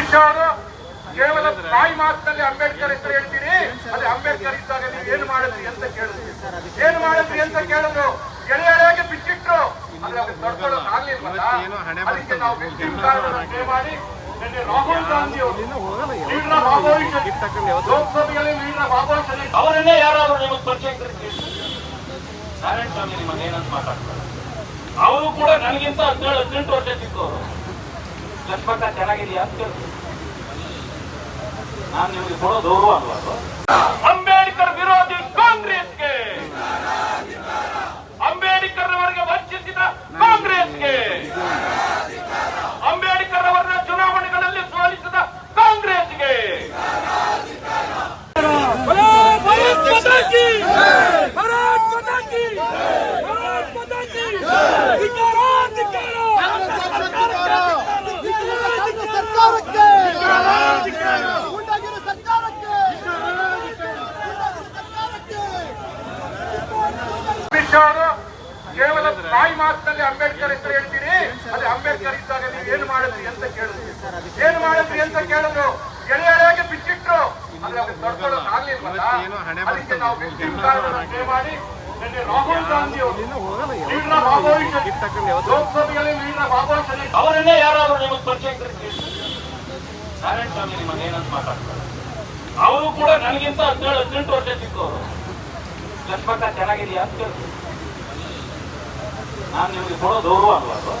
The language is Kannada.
ಅಮಿತ್ ಶಾ ಅವರು ಕೇವಲ ಬಾಯಿ ಮಾತಿನಲ್ಲಿ ಅಂಬೇಡ್ಕರ್ ಹೆಸರು ಹೇಳ್ತೀರಿ. ಅದೇ ಅಂಬೇಡ್ಕರ್ ಇದ್ದಾಗ ನೀವು ಏನು ಮಾಡಿದ್ರಿ ಅಂತ ಕೇಳಿದ್ರಿ. ಏನು ಮಾಡಿದ್ರಿ ಅಂತ ಕೇಳಿದ್ರು, ಎಳೆಯಾಗಿ ಬಿಚ್ಚಿಟ್ರು. ಆದ್ರೆ ಅವ್ರು ತಡ್ಕೊಳ್ಳೋಕೆ ಆಗ್ಲಿಲ್ವಲ್ಲ. ಅದಕ್ಕೆ ನಾವು ವಿಕ್ಟಿಮ್ ಕಾರ್ಡ್ ಪೇ ಮಾಡಿ ರಾಹುಲ್ ಗಾಂಧಿ ಅವರು ಲೀಡರ್ ಆಫ್ ಅಪೋಸಿಷನ್, ಲೋಕಸಭೆಯಲ್ಲಿ ಲೀಡರ್ ಆಫ್ ಅಪೋಸಿಷನ್ ಅವರನ್ನೇ ಯಾರಾದ್ರೂ ನಿಮಗೆ ಪರಿಚಯ ನಾರಾಯಣ ಸ್ವಾಮಿ ನಿಮಗೆ ಏನಂತ ಮಾತಾಡ್ತಾರೆ. ಅವರು ಕೂಡ ನನಗಿಂತ 17-18 ವರ್ಷ ಚಿಕ್ಕವರು. ಲಕ್ಷ್ಮಕ್ಕ ಚೆನ್ನಾಗಿದೆಯಾ ಅಂತ ಕೇಳ್ತೀನಿ. ನಾನು ನಿಮಗೆ ಕೊಡೋ ಗೌರವ ಅಲ್ವಾ ಅದು? ಅಂಬೇಡ್ಕರ್ ವಿರೋಧಿ ಕಾಂಗ್ರೆಸ್ಗೆ, ಅಂಬೇಡ್ಕರ್ ಅವರಿಗೆ ವಂಚಿಸಿದ ಕಾಂಗ್ರೆಸ್ಗೆ, ಅಂಬೇಡ್ಕರ್ ಅವರನ್ನ ಚುನಾವಣೆಗಳಲ್ಲಿ ಸೋಲಿಸಿದ ಕಾಂಗ್ರೆಸ್ಗೆ ಅಮಿತ್ ಶಾ ಅವರು ಕೇವಲ ಬಾಯಿ ಮಾತಿನಲ್ಲಿ ಅಂಬೇಡ್ಕರ್ ಹೆಸರು ಹೇಳ್ತೀರಿ. ಅದೇ ಅಂಬೇಡ್ಕರ್ ಇದ್ದಾಗ ನೀವು ಏನು ಮಾಡಿದ್ರಿ ಅಂತ ಕೇಳಿದ್ರಿ. ಏನು ಮಾಡಿದ್ರಿ ಅಂತ ಕೇಳಿದ್ರು, ಎಳೆಯಾಗಿ ಬಿಚ್ಚಿಟ್ರು. ಆದ್ರೆ ಅವ್ರು ತಡ್ಕೊಳ್ಳೋಕೆ ಆಗ್ಲಿಲ್ವಲ್ಲ. ಅದಕ್ಕೆ ನಾವು ವಿಕ್ಟಿಮ್ ಕಾರ್ಡ್ ಪೇ ಮಾಡಿ ರಾಹುಲ್ ಗಾಂಧಿ ಅವರು ಲೀಡರ್ ಆಫ್ ಅಪೋಸಿಷನ್, ಲೋಕಸಭೆಯಲ್ಲಿ ಲೀಡರ್ ಆಫ್ ಅಪೋಸಿಷನ್ ಅವರನ್ನೇ ಯಾರಾದ್ರೂ ನಿಮಗೆ ಪರಿಚಯ ನಾರಾಯಣ ಸ್ವಾಮಿ ನಿಮಗೆ ಏನಂತ ಮಾತಾಡ್ತಾರೆ. ಅವರು ಕೂಡ ನನಗಿಂತ 17-18 ವರ್ಷ ಚಿಕ್ಕವರು. ಲಕ್ಷ್ಮಕ್ಕ ಚೆನ್ನಾಗಿದೆಯಾ ಅಂತ ಕೇಳ್ತೀನಿ. ನಾನು ನಿಮಗೆ ಕೊಡೋ ಗೌರವ ಅಲ್ವಾ ಅದು?